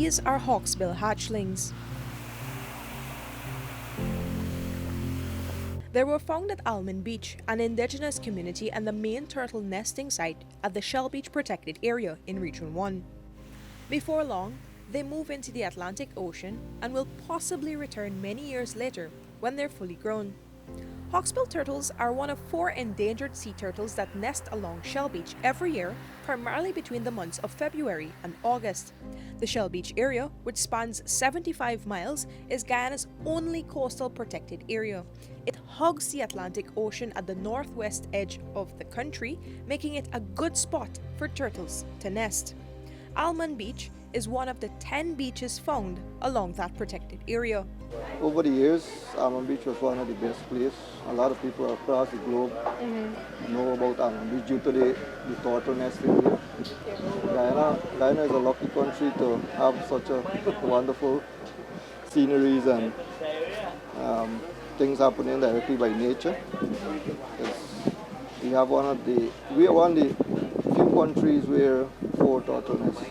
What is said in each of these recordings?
These are hawksbill hatchlings. They were found at Almond Beach, an indigenous community and the main turtle nesting site at the Shell Beach Protected Area in Region 1. Before long, they move into the Atlantic Ocean and will possibly return many years later when they're fully grown. Hawksbill turtles are one of 4 endangered sea turtles that nest along Shell Beach every year, primarily between the months of February and August. The Shell Beach area, which spans 75 miles, is Guyana's only coastal protected area. It hugs the Atlantic Ocean at the northwest edge of the country, making it a good spot for turtles to nest. Almond Beach is one of the 10 beaches found along that protected area. Over the years, Almond Beach was one of the best places. A lot of people across the globe know about Almond Beach due to the turtle nesting here. Guyana is a lucky country to have such a wonderful sceneries and things happening directly by nature. We are one of the few countries where 4 turtle nests.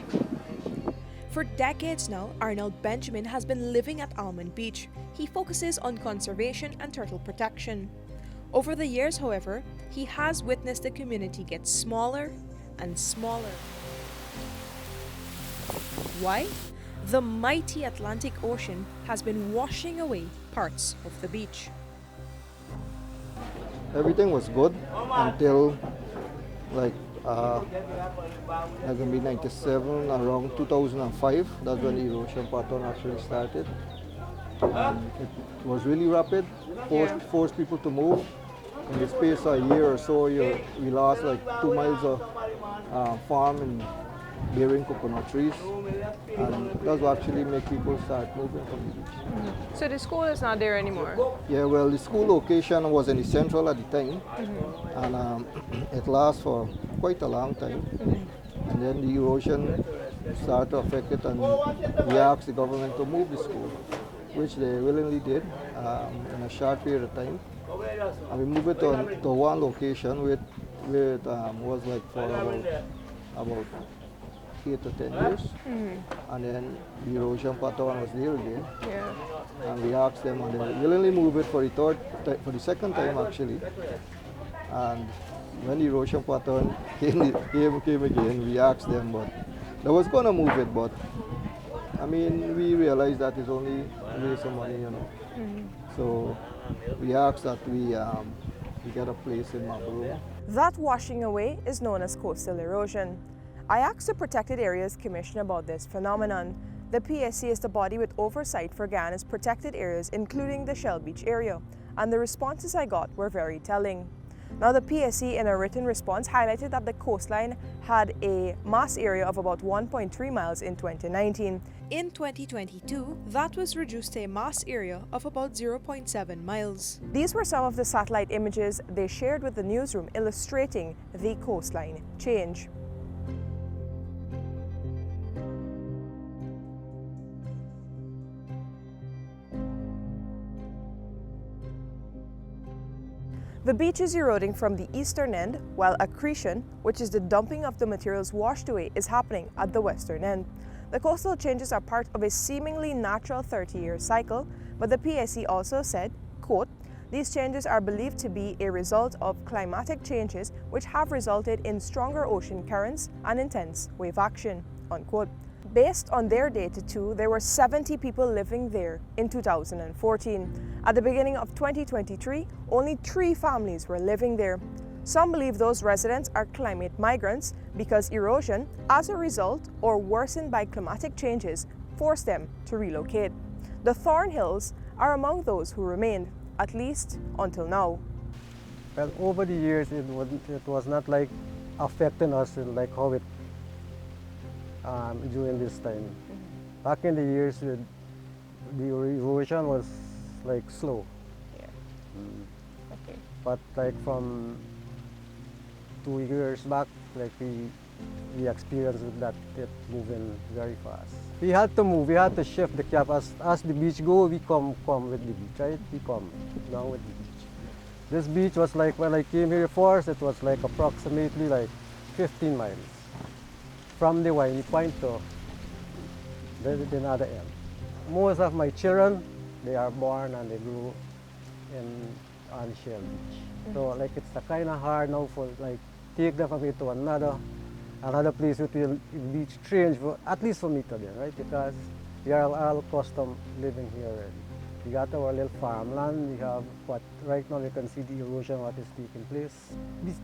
For decades now, Arnold Benjamin has been living at Almond Beach. He focuses on conservation and turtle protection. Over the years, however, he has witnessed the community get smaller and smaller. Why? The mighty Atlantic Ocean has been washing away parts of the beach. Everything was good until maybe 97, around 2005. That's when the erosion pattern actually started. It was really rapid, forced people to move. In the space of a year or so, we lost like 2 miles of farm and bearing coconut trees. And that's what actually make people start moving from the beach. So the school is not there anymore? Yeah, well, the school location was in the central at the time. And it lasted for quite a long time. And then the erosion started to affect it, and we asked the government to move the school, which they willingly did in a short period of time. And we moved it to one location where it was like for about 8 to 10 years. And then the erosion pattern was there again. And we asked them, and they willingly moved it for the second time actually. And when the erosion pattern came again, we asked them, but they was going to move it, but I mean, we realized that it's only a waste of money, you know. So we asked that we get a place in Mabaruma. That washing away is known as coastal erosion. I asked the Protected Areas Commission about this phenomenon. The PSC is the body with oversight for Guyana's protected areas, including the Shell Beach area, and the responses I got were very telling. Now, the PSC in a written response highlighted that the coastline had a mass area of about 1.3 miles in 2019. In 2022, that was reduced to a mass area of about 0.7 miles. These were some of the satellite images they shared with the newsroom illustrating the coastline change. The beach is eroding from the eastern end, while accretion, which is the dumping of the materials washed away, is happening at the western end. The coastal changes are part of a seemingly natural 30-year cycle, but the PSC also said, quote, "These changes are believed to be a result of climatic changes which have resulted in stronger ocean currents and intense wave action," unquote. Based on their data too, there were 70 people living there in 2014. At the beginning of 2023, only 3 families were living there. Some believe those residents are climate migrants because erosion, as a result or worsened by climatic changes, forced them to relocate. The Thornhills are among those who remained, at least until now. Well, over the years, it was not like affecting us like how it during this time. Back in the years, the erosion was like slow. Okay. But like from 2 years back, like we experienced that it moving very fast. We had to move, we had to shift the cap. As the beach go, we come with the beach, right? We come down with the beach. This beach was like, when I came here first, it was like approximately like 15 miles. From the Winey Point the other end. Most of my children, they are born and they grew on Shell Beach. So like it's kind of hard now for like take them from here to another place which will be strange for at least for me today, right? Because we are all accustomed living here already. We got our little farmland. We have what right now you can see the erosion what is taking place.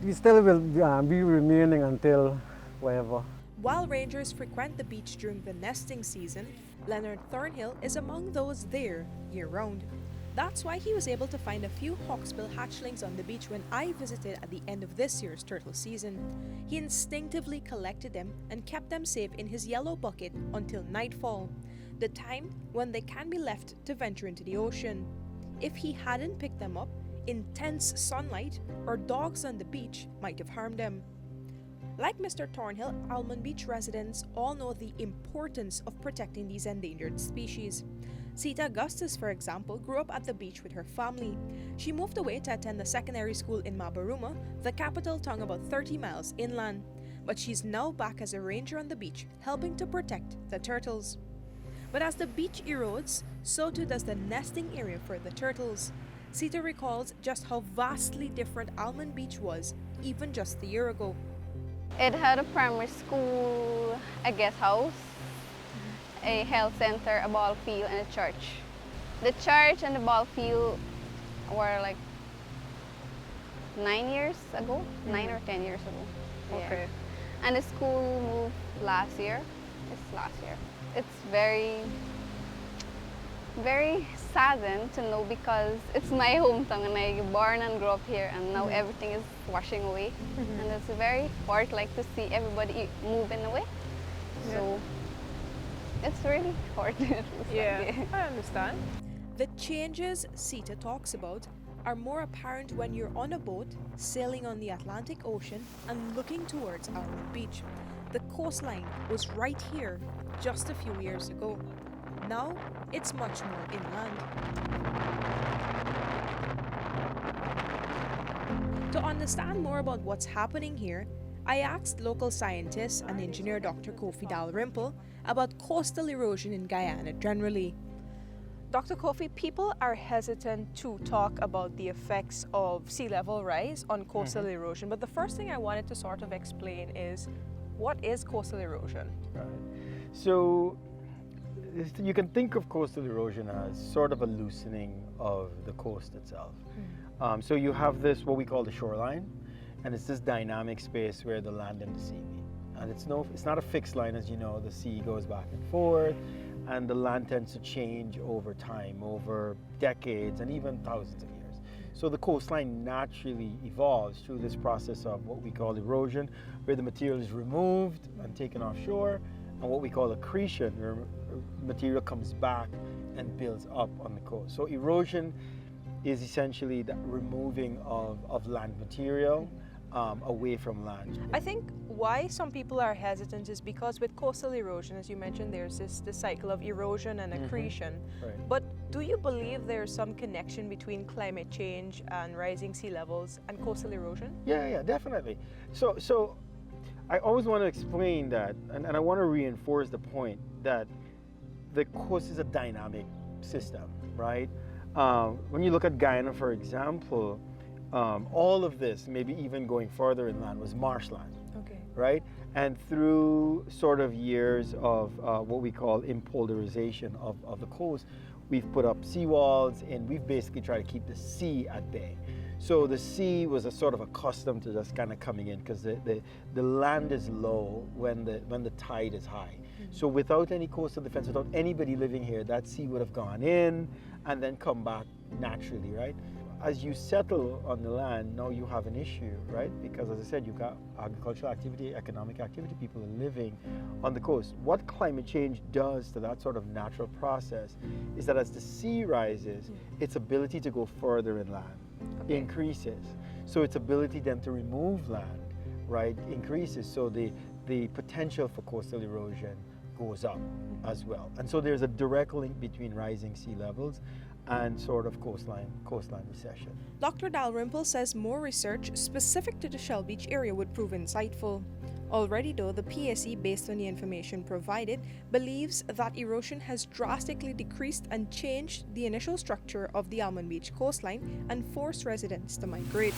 We still will be remaining until wherever. While rangers frequent the beach during the nesting season, Leonard Thornhill is among those there year-round. That's why he was able to find a few hawksbill hatchlings on the beach when I visited at the end of this year's turtle season. He instinctively collected them and kept them safe in his yellow bucket until nightfall, the time when they can be left to venture into the ocean. If he hadn't picked them up, intense sunlight or dogs on the beach might have harmed them. Like Mr. Thornhill, Almond Beach residents all know the importance of protecting these endangered species. Sita Augustus, for example, grew up at the beach with her family. She moved away to attend the secondary school in Mabaruma, the capital town about 30 miles inland. But she's now back as a ranger on the beach, helping to protect the turtles. But as the beach erodes, so too does the nesting area for the turtles. Sita recalls just how vastly different Almond Beach was even just a year ago. It had a primary school, a guest house, a health center, a ball field, and a church. The church and the ball field were like 9 years ago, 9 or 10 years ago. Okay. Yeah. And the school moved last year. It's last year. It's very, very saddened to know because it's my hometown and I born and grew up here and now everything is washing away. And it's very hard like to see everybody moving away. So it's really hard. I understand. The changes Sita talks about are more apparent when you're on a boat sailing on the Atlantic Ocean and looking towards Almond Beach. The coastline was right here just a few years ago. Now it's much more inland. To understand more about what's happening here, I asked local scientist and engineer Dr. Kofi Dalrymple about coastal erosion in Guyana generally. Dr. Kofi, people are hesitant to talk about the effects of sea level rise on coastal erosion, but the first thing I wanted to sort of explain is, what is coastal erosion? Right. So you can think of coastal erosion as sort of a loosening of the coast itself. So you have this, what we call the shoreline, and it's this dynamic space where the land and the sea meet. And it's not a fixed line, as you know. The sea goes back and forth, and the land tends to change over time, over decades and even thousands of years. So the coastline naturally evolves through this process of what we call erosion, where the material is removed and taken offshore, and what we call accretion, where material comes back and builds up on the coast. So erosion is essentially the removing of land material away from land. I think why some people are hesitant is because with coastal erosion, as you mentioned, there's this cycle of erosion and accretion. Right. But do you believe there's some connection between climate change and rising sea levels and coastal erosion? Yeah, definitely. So I always want to explain that, and I want to reinforce the point that the coast is a dynamic system, right? When you look at Guyana, for example, all of this, maybe even going further inland, was marshland. Okay. Right? And through sort of years of what we call impolarization of the coast, we've put up seawalls and we've basically tried to keep the sea at bay. So the sea was a sort of accustomed to just kind of coming in because the land is low when the tide is high. So without any coastal defense, without anybody living here, that sea would have gone in and then come back naturally, right? As you settle on the land, now you have an issue, right? Because as I said, you've got agricultural activity, economic activity, people are living on the coast. What climate change does to that sort of natural process is that as the sea rises, its ability to go further inland increases. So its ability then to remove land, right, increases. So the potential for coastal erosion goes up as well. And so there's a direct link between rising sea levels and sort of coastline recession. Dr. Dalrymple says more research specific to the Shell Beach area would prove insightful. Already though, the PSE, based on the information provided, believes that erosion has drastically decreased and changed the initial structure of the Almond Beach coastline and forced residents to migrate.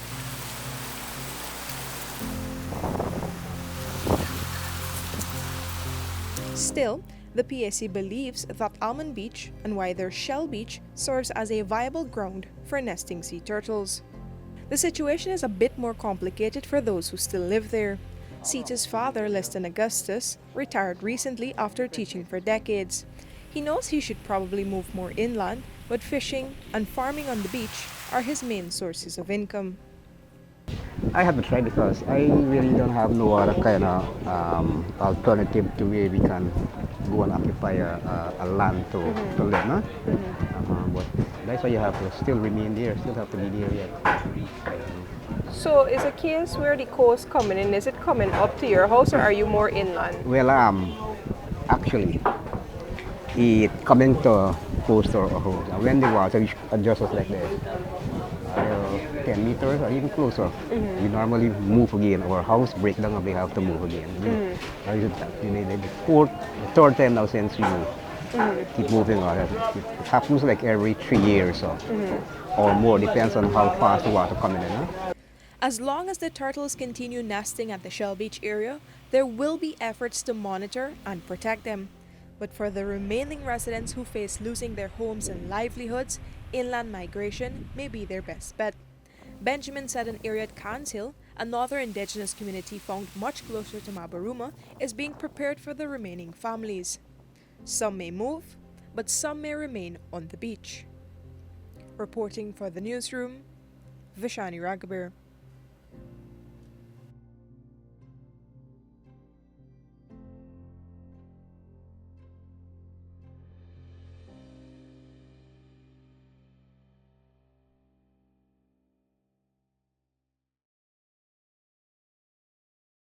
Still, the PSE believes that Almond Beach and wider Shell Beach serves as a viable ground for nesting sea turtles. The situation is a bit more complicated for those who still live there. Sita's father, Liston Augustus, retired recently after teaching for decades. He knows he should probably move more inland, but fishing and farming on the beach are his main sources of income. I haven't tried because I really don't have no other kind of alternative to where we can go and occupy a land to live, no? But that's why you have to still remain there, still have to be there yet. So is a case where the coast coming in, is it coming up to your house or are you more inland? Well, actually, it coming to coast or house. And when the water adjusts like this, 10 meters or even closer, we normally move again. Our house break down and we have to move again. The third time now since we keep moving on. It happens like every 3 years or more, depends on how fast the water coming in. Huh? As long as the turtles continue nesting at the Shell Beach area, there will be efforts to monitor and protect them. But for the remaining residents who face losing their homes and livelihoods, inland migration may be their best bet. Benjamin said an area at Cairns Hill, another indigenous community found much closer to Mabaruma, is being prepared for the remaining families. Some may move, but some may remain on the beach. Reporting for the newsroom, Vishani Raghaber.